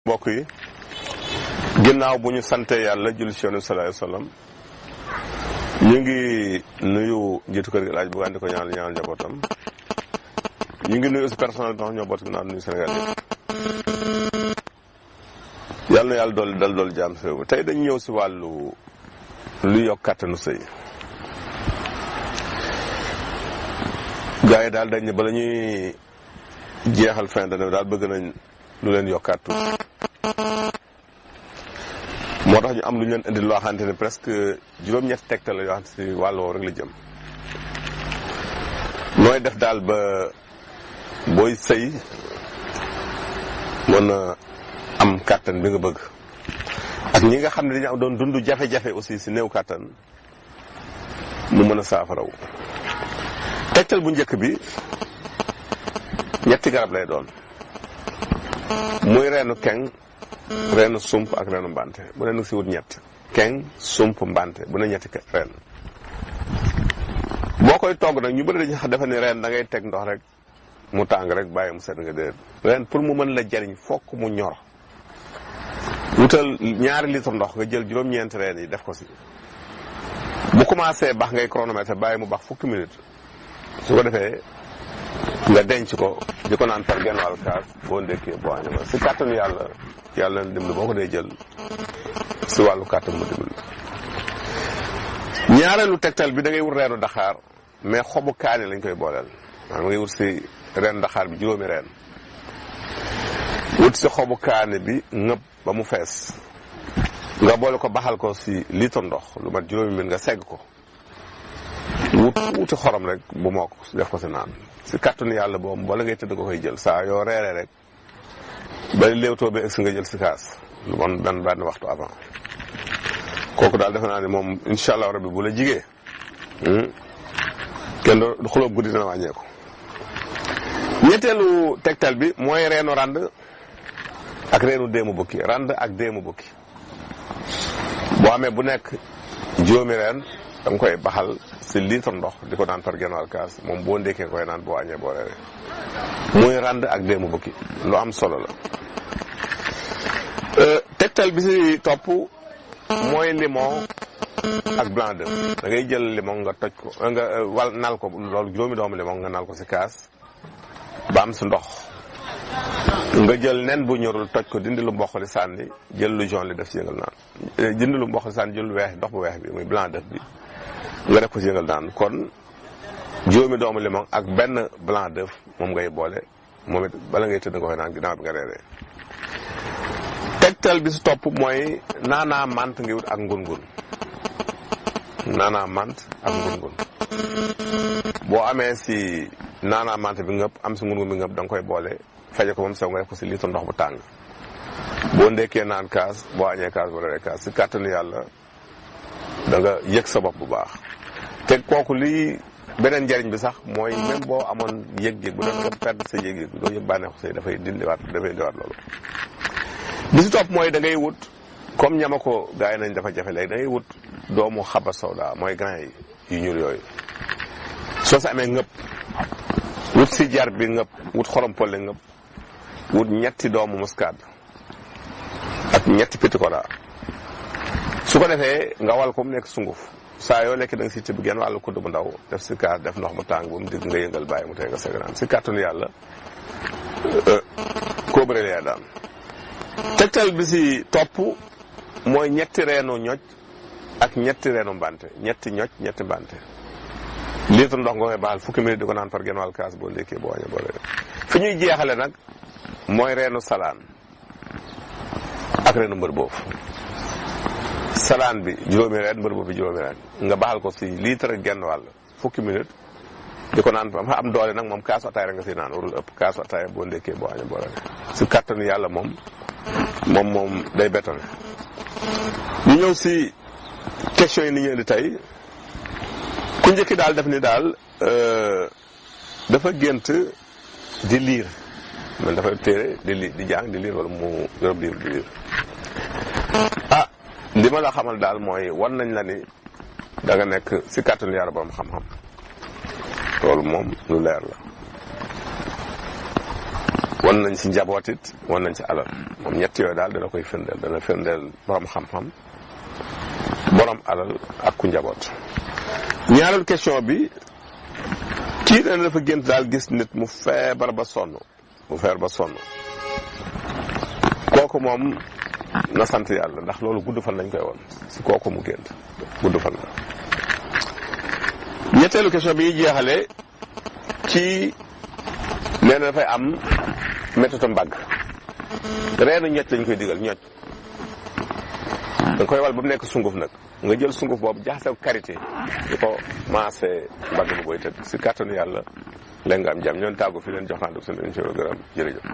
mbokk yi ginnaaw bu ñu sante yàlla julli ci Yonent sallallahu alayhi wasallam ñu ngi nuyu njiitu kër gi laaj bu àndi ko ñaanal njabootam ñu ngi nuyu aussi personnel bi ñoo boot ginnaaw nuyu Sénégal yi yàlla na yàlla dool jàmm si réew tey dañu ñëw si wàllu lu yokk kàttanu sëy gars yi daal dañ ne bala ñuy jeexal fin d'année daal bëgg nañ lu leen yokkaat tuuti moo tax ñu am lu ñu leen indi loo xamante ne presque juróom-ñetti tegtal la yoo xam si wàll woowu rek la jëm nooy def daal ba booy sëy mën a am kàttan bi nga bëgg ak ñi nga xam ne dañu am doon dund jafe-jafe aussi si néew kàttan mu mën a saafaraw tegtal bu njëkk bi ñetti garab lay doon muy reenu keng reenu sump ak reenu mbante bu ne nag si wut ñett keng sump mbante bu ne ñetti reen boo koy togg nag ñu bëri dañu defe ni reen da ngay teg ndox rek mu tàng rek bàyyi mu set nga déet reen pour mu mën la jariñ fokk mu ñor wutal 2 litre ndox nga jël juróom-ñeenti reen yi def ko si bu commencé bax ngay chronomètre bàyyi mu bax fukki minutes su ko defee nga denc ko di ko naan par genn wàll kaas boo ndékkee boo añee si kàttanu yàlla na dimbali boo ko dee jël si wàllu kàttan mu dimbali. ñaareelu tegtal bi da ngay wut reenu daxaar mais xobu kaani lañ koy booleel maanaam ngay wut si reenu daxaar bi 5 reen wut si xobu kaani bi ngëb ba mu fees nga boole ko baxal ko si litre ndox lu mat 5 minutes nga segg ko wuti xorom rek bu mokk def ko si naan si kàttanu yàlla boobu wala ngay tëdd ko koy jël saa yoo reeree rek ba léewtoo bi egsi nga jël si kaas lu bon benn waxtu avant kooku daal defe naa ne moom incha allah rabbi bu la jigee kenn du xulóob guddi dina wàññeeku. ñetteelu tegtal bi mooy reenu rand ak reenu déemu bukki rand ak déemu bukki boo amee bu nekk 5 reen da nga koy baxal si litre ndox di ko naan par genn wàll kaas moom boo ndékkee koy naan boo añee boo reeree muy rand ak déemu bukki lu am solo la. tegtal bi si topp mooy limon ak blanc d'œuf da ngay jël limon nga toj ko nga nal ko loolu 5 doomu limon nga nal ko si kaas ba am si ndox nga jël nen bu ñorul toj ko dindi lu mboq li sànni jël lu jaune li def si yëngal naan dindi lu mboq li sànni jël lu weex ndox bu weex bi muy blanc d'œuf bi nga def ko si yëngal naan kon 5 doomu limon ak benn blanc d'œuf moom ngay boole moom it bala ngay tëdd nga koy naan ginnaaw bi nga reeree. tegtal bi si topp mooy naanaa mant ngi wut ak ngun-ngun naanaa mant ak ngun-ngun boo amee si naanaa mant bi ngëpp am si ngun-ngun bi ngëpp da nga koy boole faje ko moom sew nga def ko si litre ndox bu tàng boo ndekkee naan kaas boo añee kaas boo reeree kaas si kàttanu yàlla da nga yëg sa bopp bu baax te kooku lii beneen njariñ bi sax mooy même boo amoon yëg-yëg bu doon nga perdre sa yëg-yëg bi doo yëg bànneexu say dafay indiwaat loolu. bi si topp mooy da ngay wut comme ñama ko gars yi nañ dafa jafe léegi da ngay wut doomu xaba sawda mooy grain yu ñuul yooyu soo sa amee ngëpp wut si jar bi ngëpp wut xorom polle ngëpp wut 2 doomu muscade ak 2 petit cola su ko defee nga wal ko mu nekk sunguf saa yoo lekk da nga si tibb genn wàllu kudd bu ndaw def si kaas def ndox mu tàng ba mu digg nga yëngal bàyyi mu tey nga segraan si kàttanu yàlla koo bëre yaa daan. tegtal bi si topp mooy 2 reenu ñoj ak 2 reenu mbante 2 ñoj 2 mbante litre ndox nga koy baxal fukki minute di ko naan par genn wàll kaas boo ndékkee boo wañee boo reeree fi ñuy jeexale nag mooy reenu salaan ak reenu mbër boobu salaan bi 5 reen mbër boobu 5 reen nga baxal ko si litre genn wàll fukki minute di ko naan fa am doole nag moom kaasu ataaya rek nga si naan warul ëpp kaasu ataaya boo ndékkee boo wañee boo reeree si kàttanu yàlla moom day bétone. ñu ñëw si question yi ni ñu indi tey ku njëkki daal def ni daal dafa gént di liir man dafa téere di jàng di liir wala mu yorob liir di liir li ma la xamal daal mooy wan nañ la ni da nga nekk si kàttanu yàlla borom xam-xam loolu moom lu leer la wan nañ ci njaboot it wan nañ ci alal moom ñett yooyu daal dana koy firndeel dana firndeel borom xam-xam borom alal ak ku njaboot. ñaareelu question bi kii dana dafa gént daal gis nit mu feebar ba sonn kooku moom na sant yàlla ndax loolu gudd fan lañ koy woon si kooku mu gént gudd fan la. ñetteelu question bi ñuy jeexale ci nee na dafay am méttitu mbagg reenu ñocc lañ koy digal ñocc da koy wal ba mu nekk sunguf nag nga jël sunguf boobu jaxase ko karité di ko maase mbagg bi booy tëdd si kàttanu yàlla leen nga am jàmm ñoon tàggu fi leen jox naa dug seen émission gërëm jërëjëf